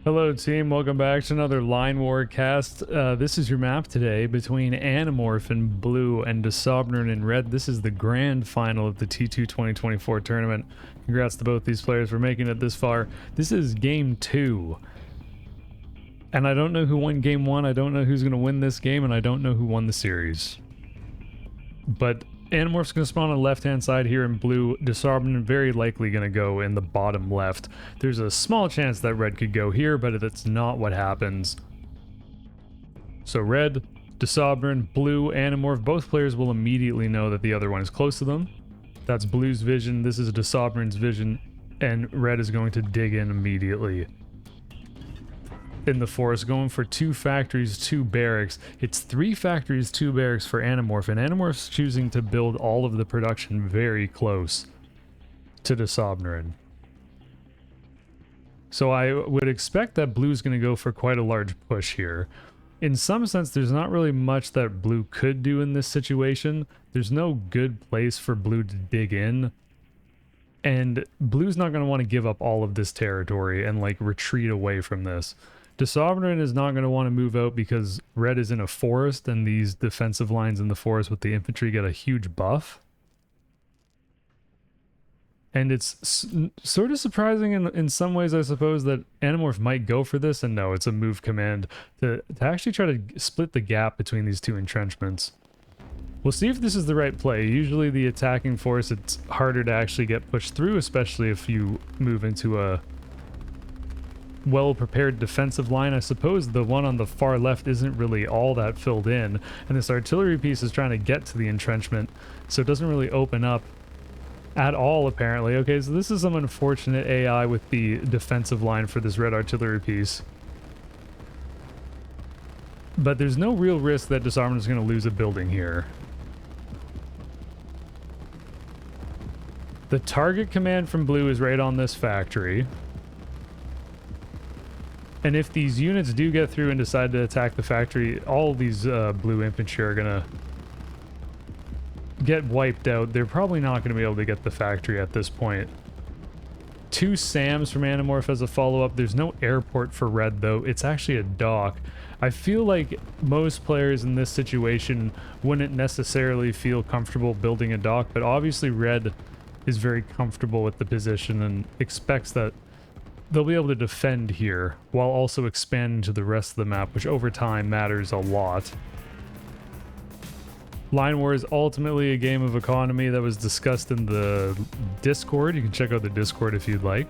Hello team, welcome back to another Line War cast. This is your map today between Animorph in blue and Dåseåbneren in red. This is the grand final of the T2 2024 tournament. Congrats to both these players for making it this far. This is game 2. And I don't know who won game 1, I don't know who's going to win this game, and I don't know who won the series. But Animorph's going to spawn on the left-hand side here in blue. Dåseåbneren very likely going to go in the bottom left. There's a small chance that red could go here, but that's not what happens. So red, Dåseåbneren, blue, Animorph, both players will immediately know that the other one is close to them. That's blue's vision, this is Dåseåbneren's vision, and red is going to dig in immediately. In the forest, going for 2 factories, 2 barracks. It's 3 factories, 2 barracks for Animorph, and Animorph's choosing to build all of the production very close to Dåseåbneren. So I would expect that blue's going to go for quite a large push here. In some sense, there's not really much that blue could do in this situation. There's no good place for blue to dig in. And blue's not going to want to give up all of this territory and like retreat away from this. Dåseåbneren is not going to want to move out because red is in a forest and these defensive lines in the forest with the infantry get a huge buff. And it's sort of surprising in some ways, I suppose, that Animorph might go for this, and no, it's a move command to actually try to split the gap between these 2 entrenchments. We'll see if this is the right play. Usually the attacking force, it's harder to actually get pushed through, especially if you move into a well-prepared defensive line. I suppose the one on the far left isn't really all that filled in, and this artillery piece is trying to get to the entrenchment, so it doesn't really open up at all, apparently. Okay, so this is some unfortunate AI with the defensive line for this red artillery piece. But there's no real risk that Dåseåbneren is going to lose a building here. The target command from blue is right on this factory. And if these units do get through and decide to attack the factory, all these blue infantry are going to get wiped out. They're probably not going to be able to get the factory at this point. 2 SAMs from Animorph as a follow-up. There's no airport for red, though. It's actually a dock. I feel like most players in this situation wouldn't necessarily feel comfortable building a dock, but obviously red is very comfortable with the position and expects that they'll be able to defend here while also expanding to the rest of the map, which over time matters a lot. Line War is ultimately a game of economy that was discussed in the Discord. You can check out the Discord if you'd like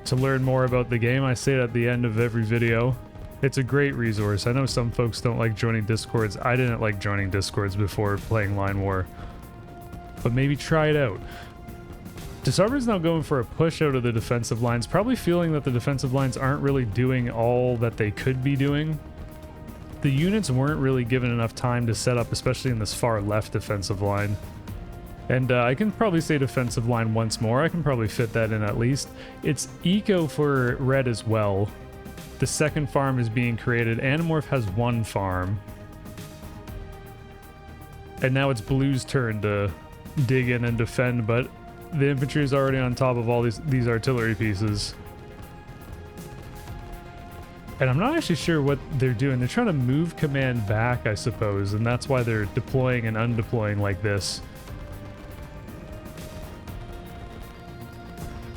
to learn more about the game. I say it at the end of every video. It's a great resource. I know some folks don't like joining Discords. I didn't like joining Discords before playing Line War, but maybe try it out. Dåseåbneren's now going for a push out of the defensive lines, probably feeling that the defensive lines aren't really doing all that they could be doing. The units weren't really given enough time to set up, especially in this far left defensive line. And I can probably say defensive line once more. I can probably fit that in at least. It's eco for red as well. The second farm is being created. Animorph has 1 farm. And now it's blue's turn to dig in and defend, but the infantry is already on top of all these artillery pieces. And I'm not actually sure what they're doing. They're trying to move command back, I suppose, and that's why they're deploying and undeploying like this.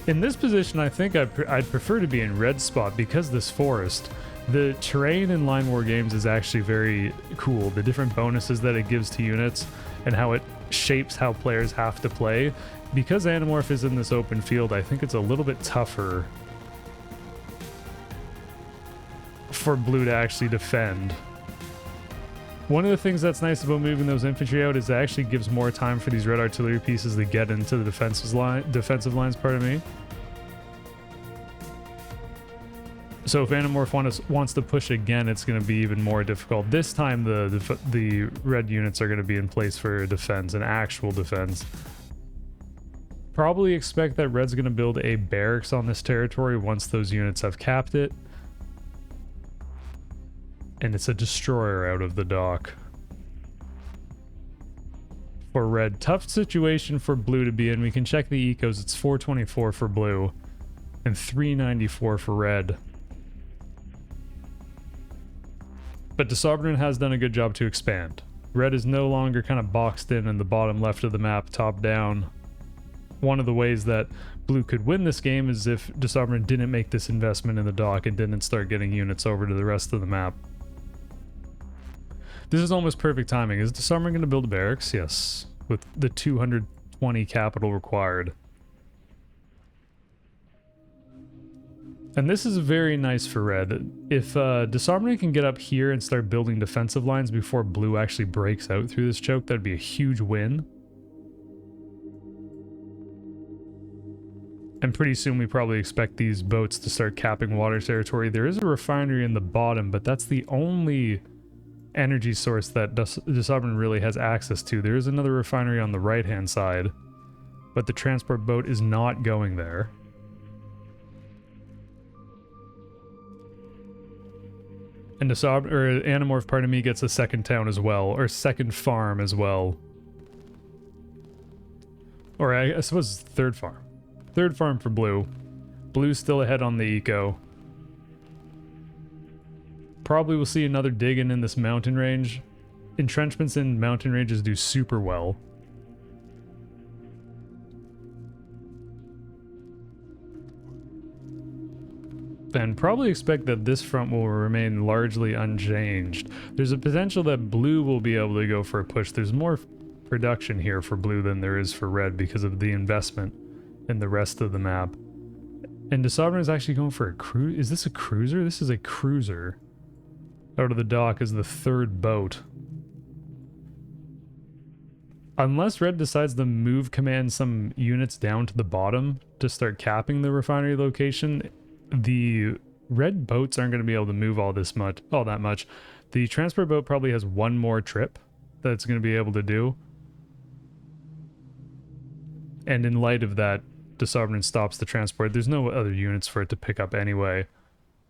In this position, I think I'd prefer to be in red spot because this forest. The terrain in Line War games is actually very cool. The different bonuses that it gives to units and how it shapes how players have to play. Because Animorph is in this open field, I think it's a little bit tougher for blue to actually defend. One of the things that's nice about moving those infantry out is it actually gives more time for these red artillery pieces to get into the defensive lines, pardon me. So if Animorph wants to push again, it's going to be even more difficult. This time the red units are going to be in place for defense, an actual defense. Probably expect that red's going to build a barracks on this territory once those units have capped it. And it's a destroyer out of the dock. For red, tough situation for blue to be in. We can check the ecos. It's 424 for blue and 394 for red. But Dåseåbneren has done a good job to expand. Red is no longer kind of boxed in the bottom left of the map, top down. One of the ways that blue could win this game is if Dåseåbneren didn't make this investment in the dock and didn't start getting units over to the rest of the map. This is almost perfect timing. Is Dåseåbneren going to build a barracks? Yes, with the 220 capital required. And this is very nice for red. If Dåseåbneren can get up here and start building defensive lines before blue actually breaks out through this choke, that'd be a huge win. And pretty soon we probably expect these boats to start capping water territory. There is a refinery in the bottom, but that's the only energy source that Dåseåbneren really has access to. There is another refinery on the right-hand side, but the transport boat is not going there. And Animorph, pardon me, gets a second town as well, or second farm as well. Or I suppose it's third farm. Third farm for blue. Blue's still ahead on the eco. Probably we'll see another dig in this mountain range. Entrenchments in mountain ranges do super well. And probably expect that this front will remain largely unchanged. There's a potential that blue will be able to go for a push. There's more production here for blue than there is for red because of the investment in the rest of the map. And Dåseåbneren is actually going for a cruise. Is this a cruiser? This is a cruiser. Out of the dock is the third boat. Unless red decides to move command some units down to the bottom to start capping the refinery location, the red boats aren't going to be able to move all that much. The transport boat probably has one more trip that it's going to be able to do. And in light of that, Dåseåbneren stops the transport. There's no other units for it to pick up anyway.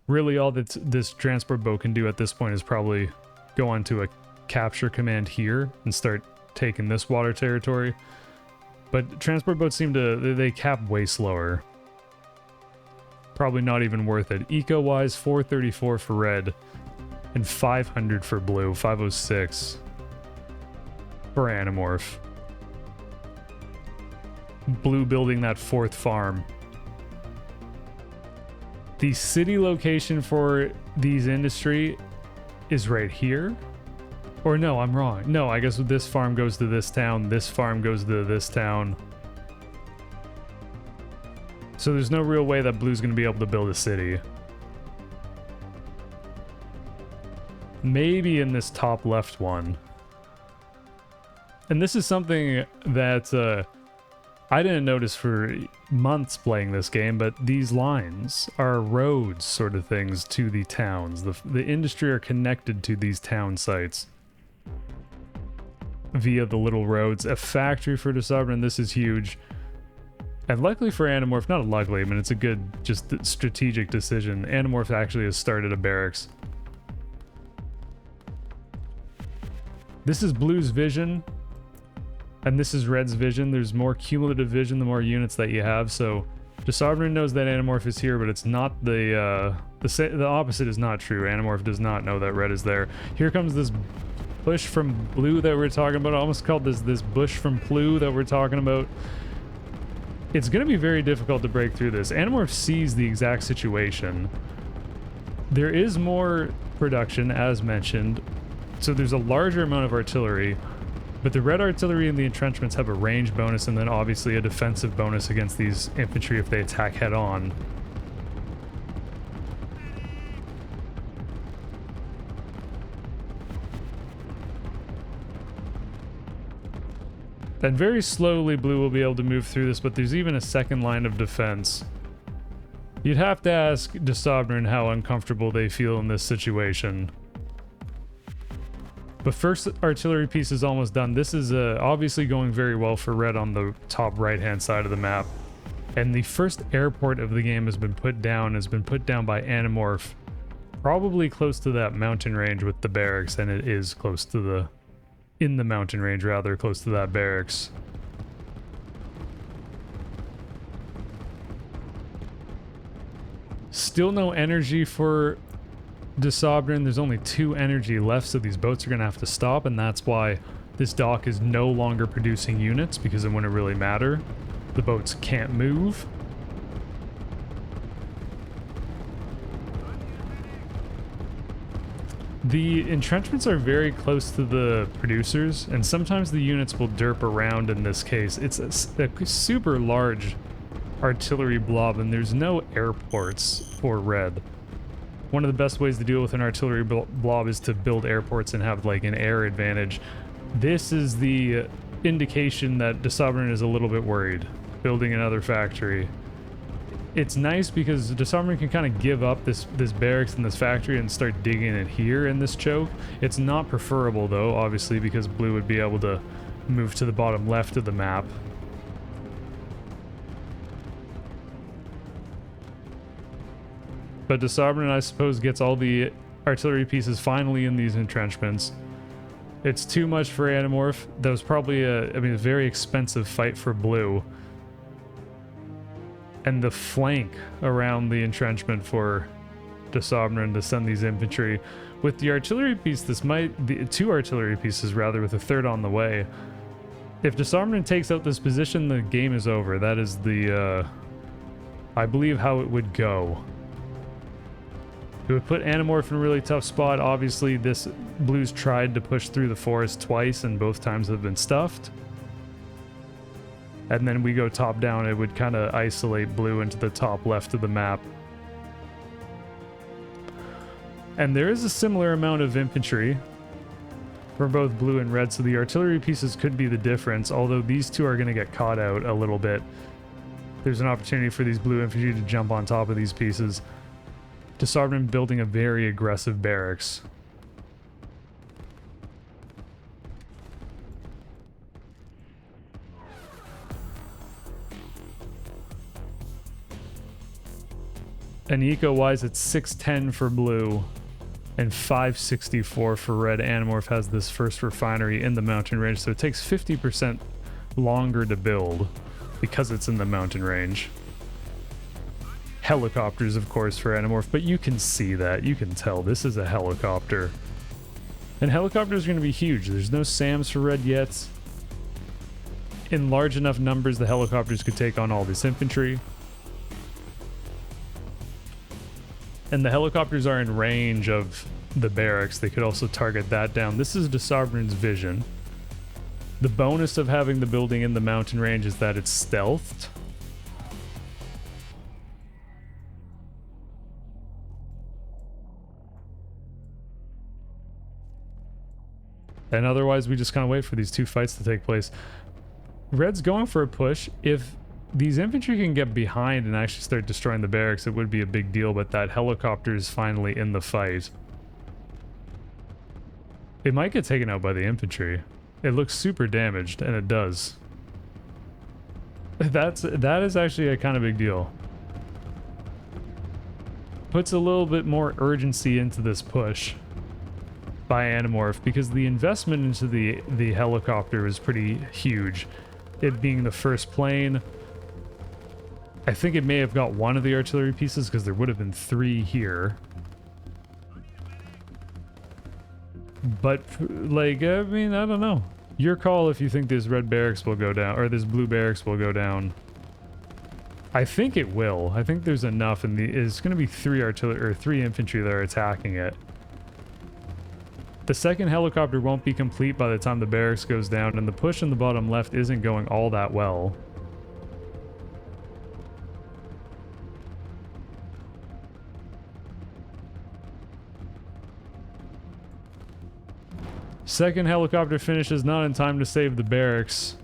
Really all that this transport boat can do at this point is probably go onto a capture command here and start taking this water territory. But transport boats seem to, they cap way slower. Probably not even worth it. Eco-wise, 434 for red and 500 for blue, 506 for Animorph. Blue building that fourth farm. The city location for these industry is right here. Or no, I'm wrong. No, I guess this farm goes to this town, this farm goes to this town. So there's no real way that blue's going to be able to build a city. Maybe in this top left one. And this is something that I didn't notice for months playing this game, but these lines are roads sort of things to the towns. The industry are connected to these town sites via the little roads. A factory for Dåseåbneren, this is huge. And luckily for Animorph, not luckily, I mean, it's a good, just strategic decision. Animorph actually has started a barracks. This is blue's vision, and this is red's vision. There's more cumulative vision the more units that you have, so Dåseåbneren knows that Animorph is here, but it's not the opposite is not true. Animorph does not know that red is there. Here comes this bush from blue that we're talking about. I almost called this bush from blue that we're talking about. It's going to be very difficult to break through this. Animorph sees the exact situation. There is more production, as mentioned, so there's a larger amount of artillery, but the red artillery and the entrenchments have a range bonus and then obviously a defensive bonus against these infantry if they attack head-on. And very slowly blue will be able to move through this, but there's even a second line of defense. You'd have to ask Dåseåbneren how uncomfortable they feel in this situation. But first artillery piece is almost done. This is obviously going very well for red on the top right-hand side of the map. And the first airport of the game has been put down by Animorph. Probably close to that mountain range with the barracks, and it is close to the... in the mountain range, rather, close to that barracks. Still no energy for Dåseåbneren, there's only 2 energy left, so these boats are going to have to stop, and that's why this dock is no longer producing units, because it wouldn't really matter. The boats can't move. The entrenchments are very close to the producers, and sometimes the units will derp around in this case. It's a super large artillery blob, and there's no airports for red. One of the best ways to deal with an artillery blob is to build airports and have like an air advantage. This is the indication that Dåseåbneren is a little bit worried, building another factory. It's nice because Dåseåbneren can kind of give up this barracks and this factory and start digging it here in this choke. It's not preferable though, obviously, because blue would be able to move to the bottom left of the map. But Dåseåbneren, I suppose, gets all the artillery pieces finally in these entrenchments. It's too much for Animorph. That was probably a very expensive fight for blue. And the flank around the entrenchment for Dåseåbneren to send these infantry. With the artillery piece, the 2 artillery pieces rather, with a 3rd on the way. If Dåseåbneren takes out this position, the game is over. That is the, I believe, how it would go. It would put Animorph in a really tough spot. Obviously, this blues tried to push through the forest twice, and both times have been stuffed. And then we go top down, it would kind of isolate blue into the top left of the map. And there is a similar amount of infantry for both blue and red, so the artillery pieces could be the difference, although these 2 are going to get caught out a little bit. There's an opportunity for these blue infantry to jump on top of these pieces. Dåseåbneren building a very aggressive barracks. And eco-wise, it's 610 for blue and 564 for red. Animorph has this first refinery in the mountain range, so it takes 50% longer to build because it's in the mountain range. Helicopters, of course, for Animorph, but you can see that. You can tell this is a helicopter. And helicopters are going to be huge. There's no SAMs for red yet. In large enough numbers, the helicopters could take on all this infantry. And the helicopters are in range of the barracks. They could also target that down. This is Dåseåbneren's vision. The bonus of having the building in the mountain range is that it's stealthed. And otherwise, we just kind of wait for these 2 fights to take place. Red's going for a push. If these infantry can get behind and actually start destroying the barracks, it would be a big deal, but that helicopter is finally in the fight. It might get taken out by the infantry. It looks super damaged, and it does. That is actually a kind of big deal. Puts a little bit more urgency into this push by Animorph, because the investment into the helicopter is pretty huge. It being the first plane. I think it may have got 1 of the artillery pieces, because there would have been 3 here. But, like, I mean, I don't know. Your call if you think this red barracks will go down, or this blue barracks will go down. I think it will. I think there's enough, and it's going to be 3 artillery, or 3 infantry that are attacking it. The second helicopter won't be complete by the time the barracks goes down, and the push in the bottom left isn't going all that well. Second helicopter finishes not in time to save the barracks.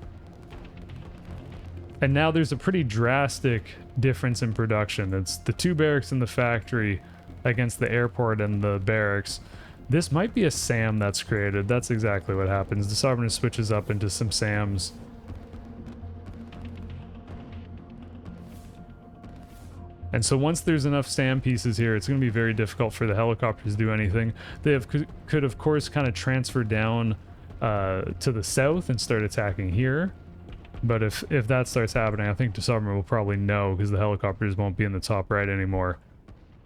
And now there's a pretty drastic difference in production. It's the 2 barracks in the factory against the airport and the barracks. This might be a SAM that's created. That's exactly what happens. Dåseåbneren switches up into some SAMs. And so once there's enough SAM pieces here, it's going to be very difficult for the helicopters to do anything. They could of course kind of transfer down to the south and start attacking here. But if that starts happening, I think Dåseåbneren will probably know, because the helicopters won't be in the top right anymore.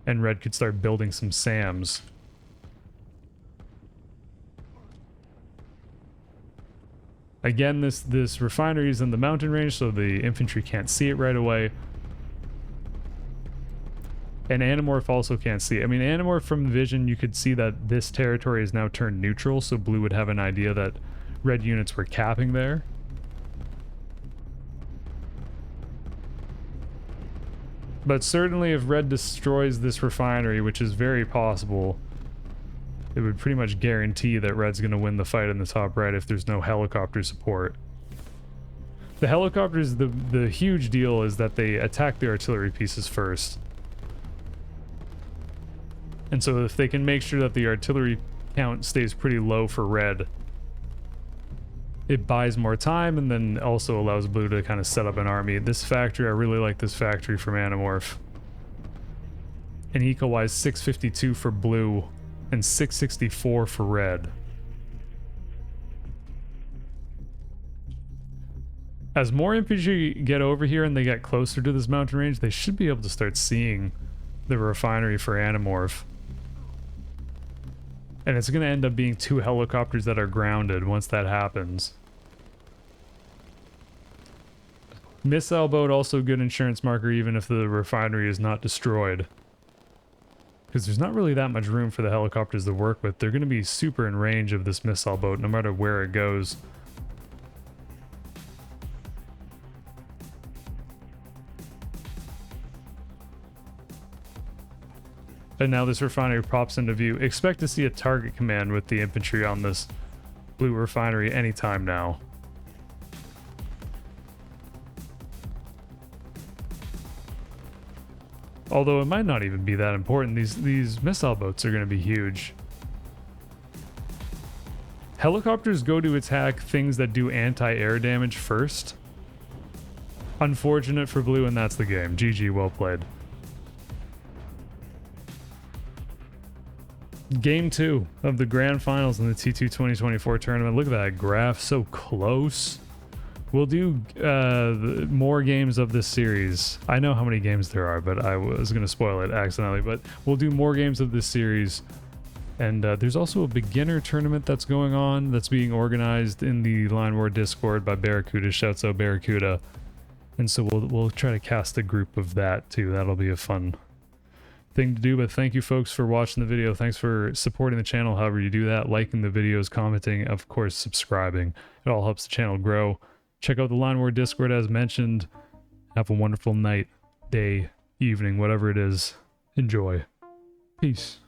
And red could start building some SAMs. Again, this refinery is in the mountain range, so the infantry can't see it right away. And Animorph also can't see it. I mean, Animorph from the vision, you could see that this territory is now turned neutral, so blue would have an idea that red units were capping there. But certainly if red destroys this refinery, which is very possible, it would pretty much guarantee that red's going to win the fight in the top right if there's no helicopter support. The helicopters, the huge deal is that they attack the artillery pieces first. And so if they can make sure that the artillery count stays pretty low for red, it buys more time and then also allows blue to kind of set up an army. This factory, I really like this factory from Animorph. And eco-wise 652 for blue and 664 for red. As more infantry get over here and they get closer to this mountain range, they should be able to start seeing the refinery for Animorph. And it's going to end up being 2 helicopters that are grounded once that happens. Missile boat, also good insurance marker even if the refinery is not destroyed. Because there's not really that much room for the helicopters to work with. They're going to be super in range of this missile boat no matter where it goes. And now this refinery pops into view. Expect to see a target command with the infantry on this blue refinery anytime now. Although it might not even be that important. These missile boats are going to be huge. Helicopters go to attack things that do anti-air damage first. Unfortunate for blue, and that's the game. GG, well played. Game 2 of the grand finals in the T2 2024 tournament. Look at that graph, so close. We'll do more games of this series. I know how many games there are, but I was going to spoil it accidentally. But we'll do more games of this series. And there's also a beginner tournament that's going on that's being organized in the Line War Discord by Barracuda. Shouts out Barracuda. And so we'll try to cast a group of that too. That'll be a fun thing to do. But thank you folks for watching the video. Thanks for supporting the channel however you do that, liking the videos, commenting, of course subscribing. It all helps the channel grow. Check out the Line War Discord as mentioned. Have a wonderful night, day, evening, whatever it is. Enjoy. Peace.